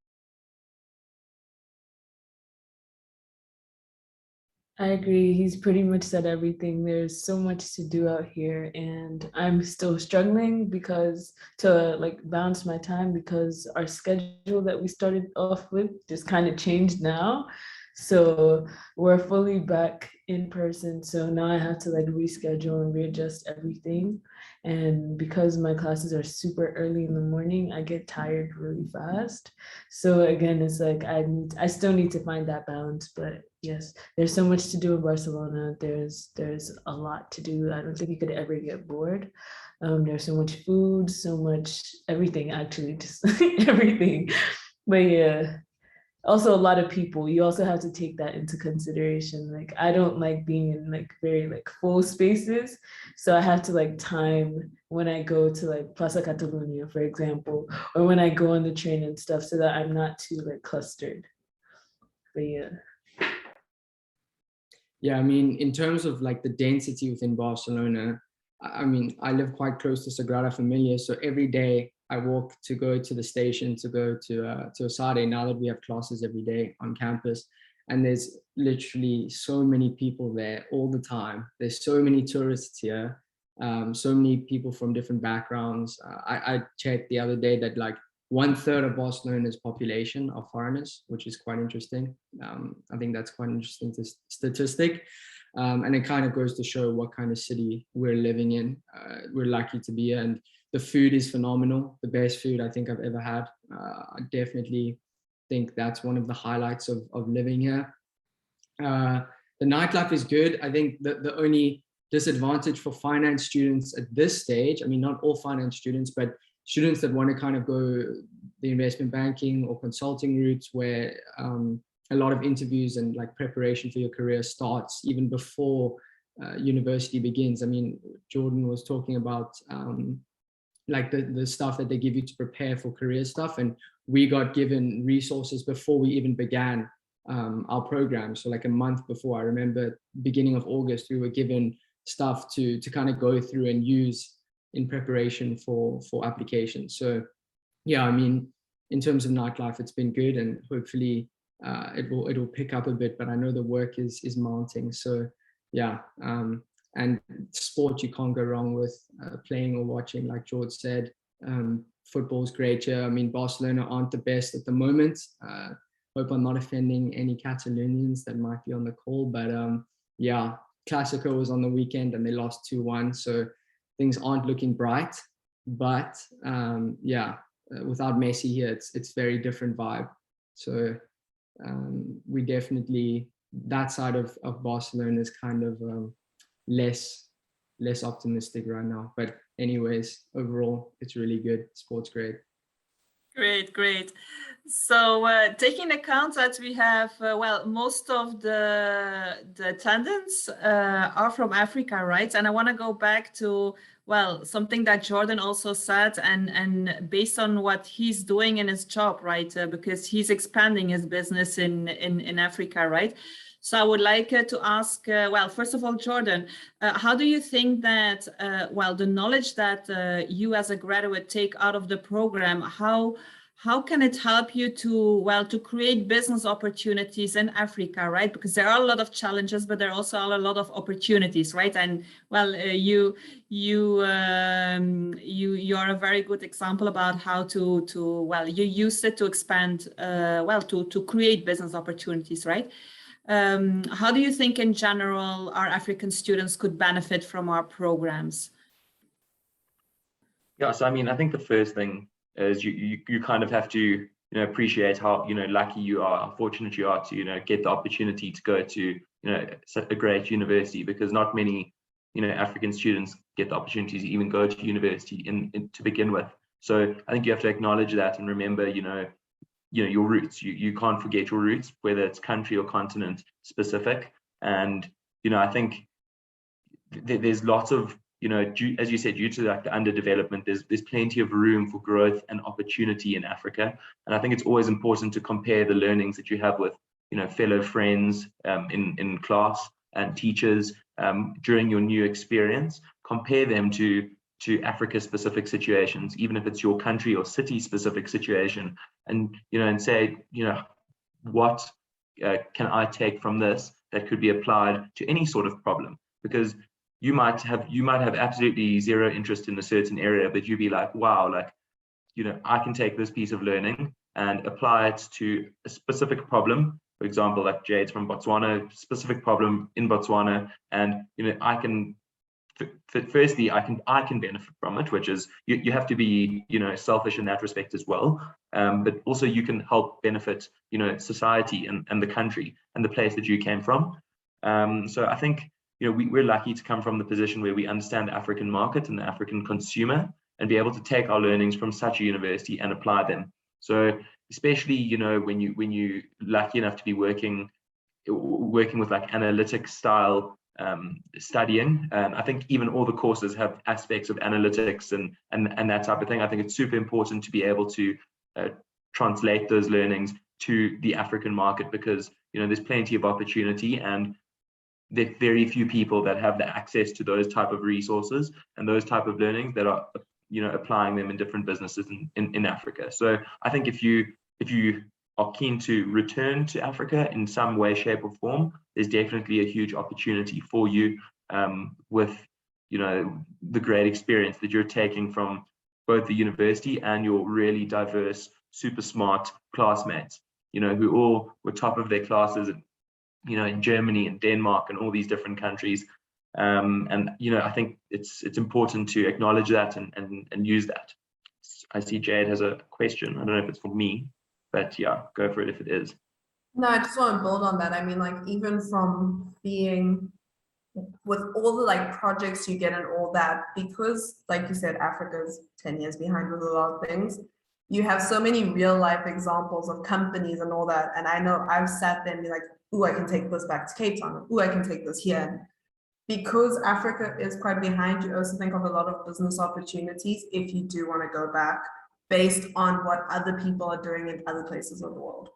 I agree. He's pretty much said everything. There's so much to do out here, and I'm still struggling to balance my time, because our schedule that we started off with just kind of changed now. So we're fully back in person. So now I have to like reschedule and readjust everything. And because my classes are super early in the morning, I get tired really fast. So again, it's like I still need to find that balance. But yes, there's so much to do in Barcelona. There's a lot to do. I don't think you could ever get bored. There's so much food, so much everything, actually, just everything. But yeah, also a lot of people. You also have to take that into consideration. Like I don't like being in like very like full spaces, so I have to like time when I go to like Plaza Catalunya, for example, or when I go on the train and stuff, so that I'm not too like clustered. But yeah. Yeah, I mean, in terms of like the density within Barcelona, I mean, I live quite close to Sagrada Familia, so every day I walk to go to the station to go to Esade, now that we have classes every day on campus. And there's literally so many people there all the time. There's so many tourists here, so many people from different backgrounds. I checked the other day that like 1/3 of Barcelona's population are foreigners, which is quite interesting. I think that's quite an interesting statistic. And it kind of goes to show what kind of city we're living in. We're lucky to be here, and the food is phenomenal. The best food I think I've ever had. I definitely think that's one of the highlights of living here. The nightlife is good. I think the only disadvantage for finance students at this stage, I mean, not all finance students, but students that want to kind of go the investment banking or consulting routes, where a lot of interviews and like preparation for your career starts even before university begins. I mean, Jordan was talking about like the stuff that they give you to prepare for career stuff, and we got given resources before we even began our program. So like a month before, I remember beginning of August, we were given stuff to kind of go through and use in preparation for applications. So yeah, I mean, in terms of nightlife, it's been good, and hopefully it will pick up a bit, but I know the work is mounting. So yeah, and sport, you can't go wrong with playing or watching, like George said. Football's great here. I mean, Barcelona aren't the best at the moment. Hope I'm not offending any Catalonians that might be on the call, but yeah, Clasico was on the weekend and they lost 2-1, so things aren't looking bright. But yeah, without Messi here, it's very different vibe. So we definitely, that side of Barcelona is kind of less optimistic right now. But anyways, overall, it's really good. Sport's great. Great. So taking account that we have, well, most of the attendants are from Africa, right? And I want to go back to, well, something that Jordan also said, and based on what he's doing in his job, right? Because he's expanding his business in Africa, right? So I would like to ask, well, first of all, Jordan, how do you think that, well, the knowledge that you as a graduate take out of the program, how can it help you to create business opportunities in Africa, right? Because there are a lot of challenges, but there also are a lot of opportunities, right? And well, you are a very good example about how to well, you used it to expand, well, to create business opportunities, right? How do you think in general our African students could benefit from our programs? Yeah, so I mean, I think the first thing is you kind of have to appreciate how lucky you are, how fortunate you are to get the opportunity to go to a great university, because not many African students get the opportunity to even go to university to begin with. So I think you have to acknowledge that and remember your roots. You can't forget your roots, whether it's country or continent specific. And I think there's lots of as you said, due to like the underdevelopment, there's plenty of room for growth and opportunity in Africa. And I think it's always important to compare the learnings that you have with fellow friends in class and teachers during your new experience. Compare them to Africa specific situations, even if it's your country or city specific situation, and and say what can I take from this that could be applied to any sort of problem. Because you might have absolutely zero interest in a certain area, but you'd be like, wow, like I can take this piece of learning and apply it to a specific problem for example, like Jade's from Botswana, specific problem in Botswana, and I can firstly I can benefit from it, which is you have to be selfish in that respect as well, but also you can help benefit society and the country and the place that you came from. So I think we're lucky to come from the position where we understand the African market and the African consumer and be able to take our learnings from such a university and apply them. So especially when you lucky enough to be working with like analytics style studying, I think even all the courses have aspects of analytics and that type of thing. I think it's super important to be able to translate those learnings to the African market, because there's plenty of opportunity and there are very few people that have the access to those type of resources and those type of learnings that are applying them in different businesses in Africa. So I think if you are keen to return to Africa in some way, shape or form, there's definitely a huge opportunity for you with the great experience that you're taking from both the university and your really diverse, super smart classmates, who all were top of their classes in Germany and Denmark and all these different countries. And I think it's important to acknowledge that and use that. I see Jade has a question. I don't know if it's for me, but yeah, go for it if it is. No, I just want to build on that. I mean, like, even from being with all the like projects you get and all that, because like you said, Africa's 10 years behind with a lot of things. You have so many real life examples of companies and all that. And I know I've sat there and be like, ooh, I can take this back to Cape Town. Ooh, I can take this here. Because Africa is quite behind, you also think of a lot of business opportunities if you do want to go back based on what other people are doing in other places of the world.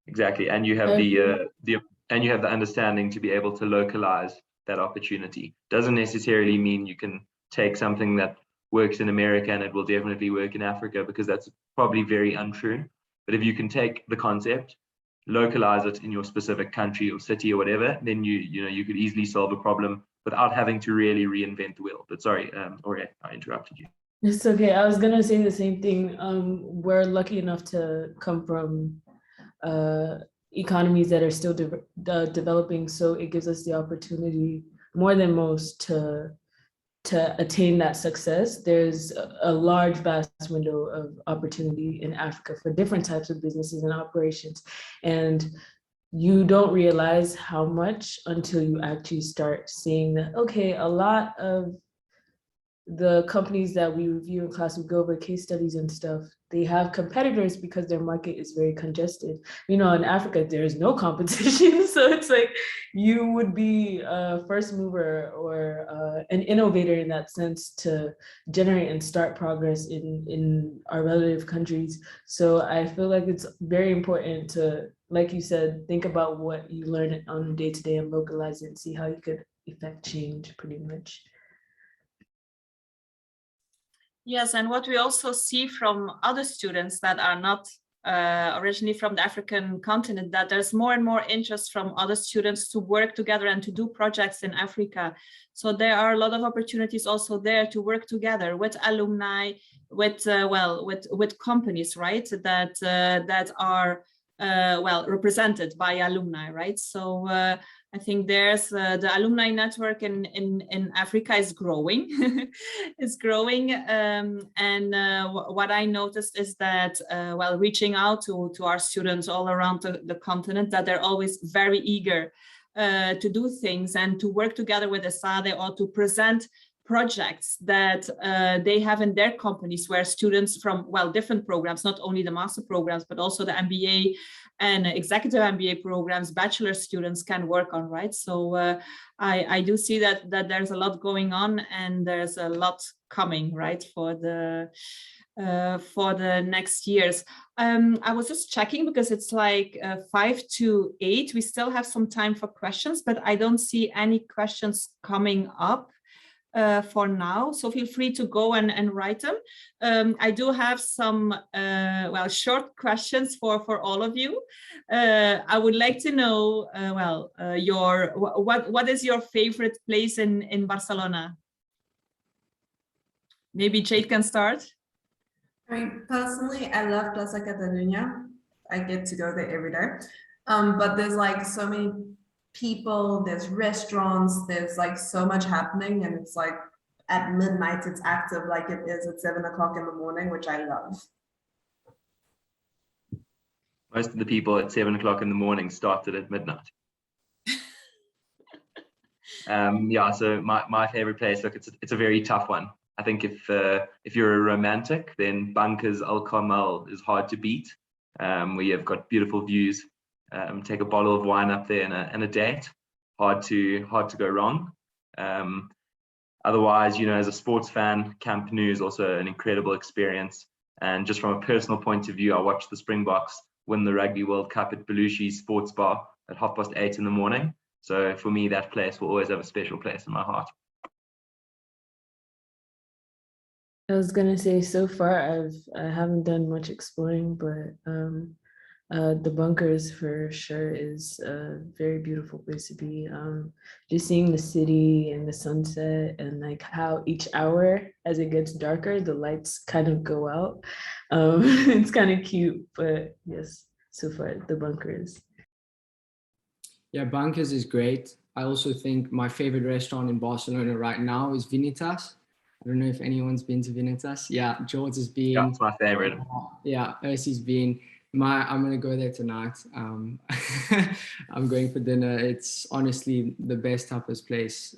Exactly, and you have the understanding to be able to localize that opportunity. Doesn't necessarily mean you can take something that works in America and it will definitely work in Africa, because that's probably very untrue. But if you can take the concept, localize it in your specific country or city or whatever, then you could easily solve a problem without having to really reinvent the wheel. But sorry, Ore, I interrupted you. It's okay. I was gonna say the same thing. We're lucky enough to come from economies that are still developing, so it gives us the opportunity more than most to attain that success. There's a large, vast window of opportunity in Africa for different types of businesses and operations. And you don't realize how much until you actually start seeing that, okay, a lot of the companies that we review in class, we go over case studies and stuff, they have competitors because their market is very congested. In Africa, there is no competition. So it's like you would be a first mover or an innovator in that sense to generate and start progress in our relative countries. So I feel like it's very important to, like you said, think about what you learn on a day-to-day and localize it and see how you could effect change pretty much. Yes, and what we also see from other students that are not originally from the African continent, that there's more and more interest from other students to work together and to do projects in Africa. So there are a lot of opportunities also there to work together with alumni, with companies, right? That are represented by alumni, right? So I think there's the alumni network in Africa is growing. It's growing, and what I noticed is that reaching out to our students all around the continent, that they're always very eager to do things and to work together with Esade or to present projects that they have in their companies, where students from different programs, not only the master programs, but also the MBA and executive MBA programs, bachelor students can work on, right? So I do see that there's a lot going on and there's a lot coming, right, for the next years. I was just checking because it's like 5 to 8. We still have some time for questions, but I don't see any questions coming up for now, so feel free to go and write them. I do have some short questions for all of you. I would like to know what is your favorite place in Barcelona? Maybe Jade can start. I mean, personally, I love Plaza Catalunya. I get to go there every day. But there's like so many people, there's restaurants, there's like so much happening, and it's like at midnight it's active like it is at 7 o'clock in the morning, which I love. Most of the people at 7 o'clock in the morning started at midnight. Yeah, so my favorite place, look, it's a very tough one. I think if you're a romantic, then Bunkers Al Carmel is hard to beat. We have got beautiful views. Take a bottle of wine up there and a date. Hard to go wrong. Otherwise, you know, as a sports fan, Camp Nou is also an incredible experience. And just from a personal point of view, I watched the Springboks win the Rugby World Cup at Belushi Sports Bar at 8:30 in the morning. So for me, that place will always have a special place in my heart. I was gonna say, so far I haven't done much exploring, but the Bunkers for sure is a very beautiful place to be. Just seeing the city and the sunset, and like how each hour as it gets darker, the lights kind of go out. It's kind of cute, but yes, so far the Bunkers. Yeah, Bunkers is great. I also think my favorite restaurant in Barcelona right now is Vinitas. I don't know if anyone's been to Vinitas. Yeah, George has been. Yeah, it's my favorite. Yeah, Ursi's been. I'm gonna go there tonight. I'm going for dinner. It's honestly the best tapas place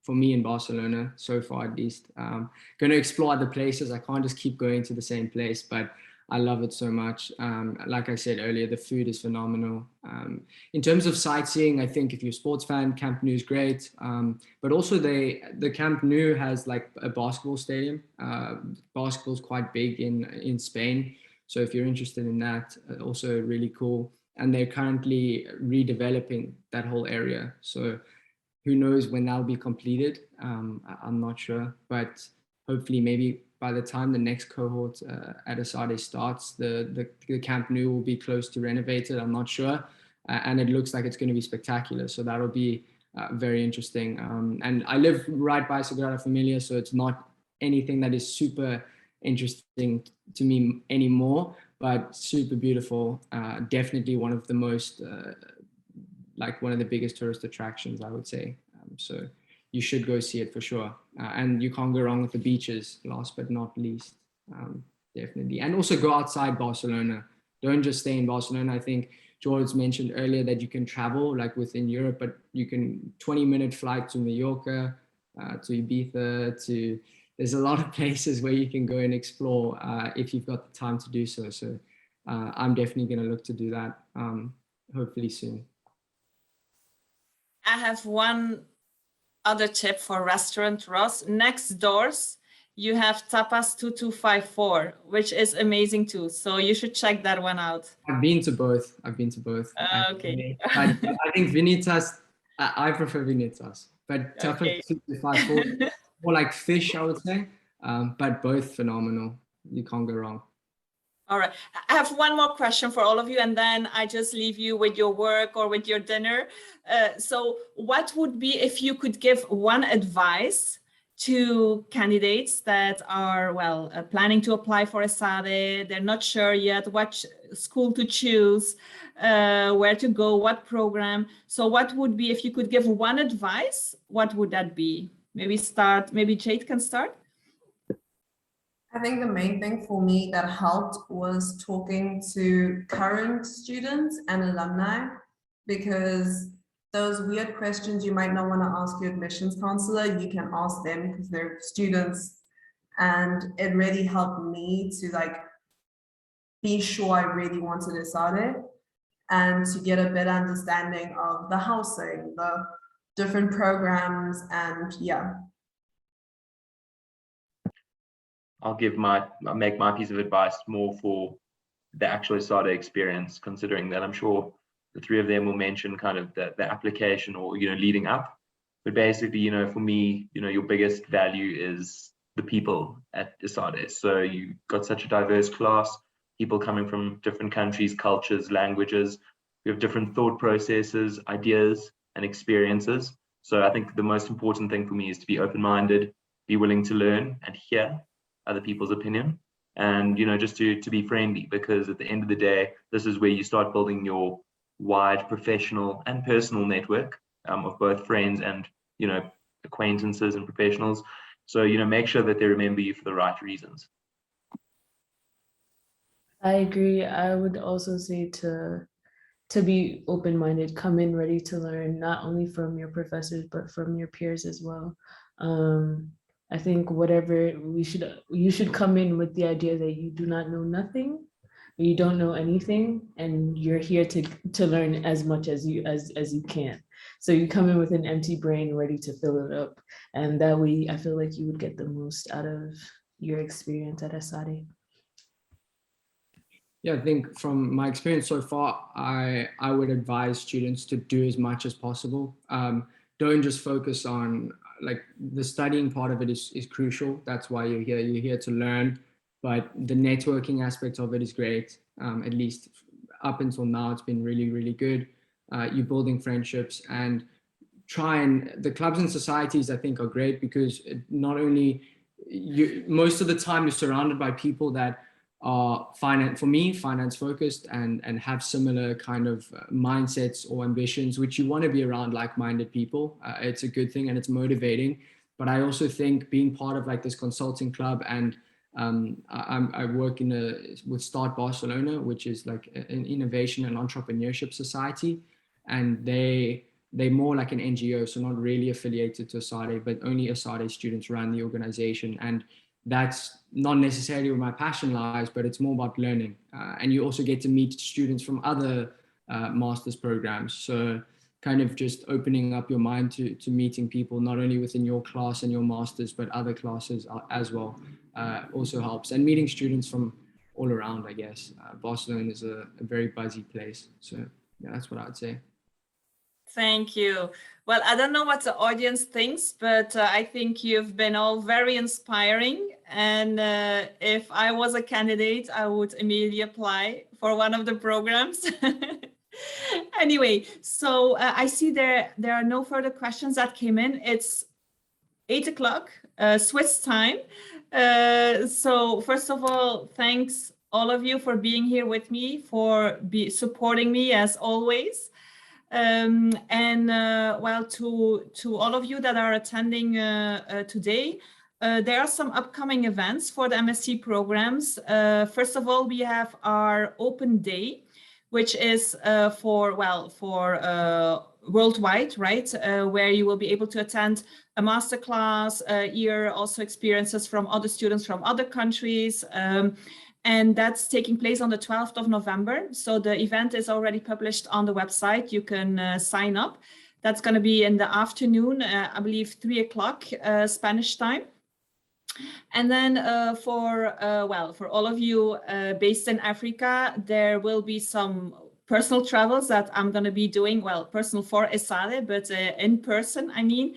for me in Barcelona so far, at least. Gonna explore other places. I can't just keep going to the same place, but I love it so much. Like I said earlier, the food is phenomenal. In terms of sightseeing, I think if you're a sports fan, Camp Nou is great. But also the Camp Nou has like a basketball stadium. Basketball is quite big in Spain. So if you're interested in that, also really cool. And they're currently redeveloping that whole area. So who knows when that'll be completed? I'm not sure, but hopefully maybe by the time the next cohort at Esade starts, the Camp Nou will be close to renovated. I'm not sure. And it looks like it's going to be spectacular. So that'll be very interesting. And I live right by Sagrada Familia, so it's not anything that is super interesting to me anymore, but super beautiful. Definitely one of the most, like one of the biggest tourist attractions, I would say. So you should go see it for sure. And you can't go wrong with the beaches, last but not least, definitely. And also go outside Barcelona. Don't just stay in Barcelona. I think George mentioned earlier that you can travel like within Europe, but you can 20-minute flight to Mallorca, to Ibiza, there's a lot of places where you can go and explore if you've got the time to do so. So I'm definitely going to look to do that hopefully soon. I have one other tip for restaurant, Ross. Next doors, you have Tapas 2254, which is amazing too. So you should check that one out. I've been to both. Okay. I think Vinitas, I prefer Vinitas, but Tapas 2254, more like fish, I would say. But both phenomenal. You can't go wrong. All right. I have one more question for all of you, and then I just leave you with your work or with your dinner. So what would be, if you could give one advice to candidates that are, well, planning to apply for Esade, they're not sure yet what school to choose, where to go, what program. So what would be, if you could give one advice, what would that be? Maybe Jade can start. I think the main thing for me that helped was talking to current students and alumni, because those weird questions you might not want to ask your admissions counselor, you can ask them because they're students. And it really helped me to like be sure I really wanted Esade and to get a better understanding of the housing, the different programs, and yeah. I'll make my piece of advice more for the actual Esade experience, considering that I'm sure the three of them will mention kind of the application or, you know, leading up. But basically, you know, for me, you know, your biggest value is the people at Esade. So you've got such a diverse class, people coming from different countries, cultures, languages. We have different thought processes, ideas, and experiences. So I think the most important thing for me is to be open-minded, be willing to learn and hear other people's opinion. and just to be friendly, because at the end of the day, this is where you start building your wide professional and personal network of both friends and acquaintances and professionals. So make sure that they remember you for the right reasons. I agree. I would also say to be open-minded, come in ready to learn, not only from your professors, but from your peers as well. I think you should come in with the idea that you do not know nothing, you don't know anything, and you're here to learn as much as you can. So you come in with an empty brain ready to fill it up. And that way I feel like you would get the most out of your experience at Esade. Yeah, I think from my experience so far, I would advise students to do as much as possible. Don't just focus on, like, the studying part of it is crucial. That's why you're here. You're here to learn, but the networking aspect of it is great. At least up until now, it's been really, really good. You're building friendships, and the clubs and societies, I think, are great because not only most of the time you're surrounded by people that are finance focused and have similar kind of mindsets or ambitions, which you want to be around like-minded people. It's a good thing and it's motivating. But I also think being part of like this consulting club, and I work with Start Barcelona, which is like an innovation and entrepreneurship society, and they're more like an NGO, so not really affiliated to Esade, but only Esade students run the organization. And that's not necessarily where my passion lies, but it's more about learning. And you also get to meet students from other master's programs. So kind of just opening up your mind to meeting people, not only within your class and your master's, but other classes as well, also helps. And meeting students from all around, I guess. Barcelona is a very buzzy place. So yeah, that's what I'd say. Thank you. Well, I don't know what the audience thinks, but I think you've been all very inspiring. And if I was a candidate, I would immediately apply for one of the programs. Anyway, so I see there are no further questions that came in. It's 8 o'clock Swiss time. So first of all, thanks all of you for being here with me, for supporting me as always. Well, to all of you that are attending today, there are some upcoming events for the MSc programs. First of all, we have our open day, which is for worldwide, right? Where you will be able to attend a masterclass, hear also experiences from other students from other countries. And that's taking place on the 12th of November. So the event is already published on the website. You can sign up. That's going to be in the afternoon, I believe 3 o'clock Spanish time. And then for all of you based in Africa, there will be some personal travels that I'm going to be doing, well, personal for Esade, but in person, I mean.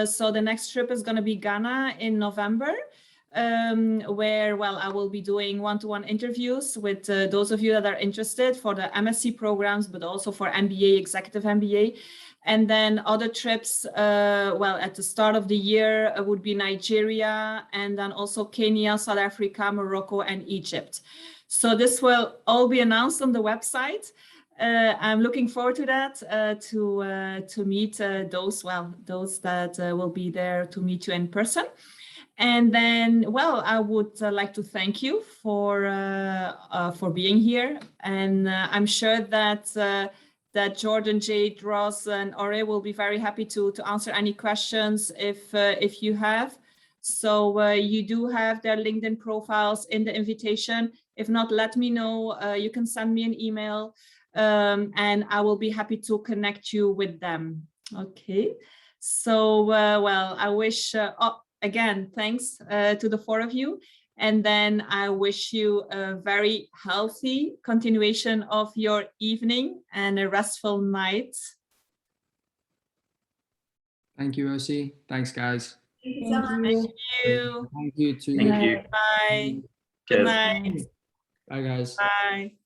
So the next trip is going to be Ghana in November. Where, I will be doing one-to-one interviews with those of you that are interested for the MSc programs, but also for MBA, executive MBA. And then other trips, at the start of the year would be Nigeria, and then also Kenya, South Africa, Morocco, and Egypt. So this will all be announced on the website. I'm looking forward to that, to meet those that will be there to meet you in person. And then, I would like to thank you for being here. And I'm sure that Jordan, Jade, Ross, and Ore will be very happy to answer any questions if you have. So you do have their LinkedIn profiles in the invitation. If not, let me know. You can send me an email, and I will be happy to connect you with them. Okay. So, I wish... again, thanks to the four of you. And then I wish you a very healthy continuation of your evening and a restful night. Thank you, OC. Thanks, guys. Thank you so much. Thank you. Thank you too. Thank you. Bye. Cheers. Good night. Bye, guys. Bye.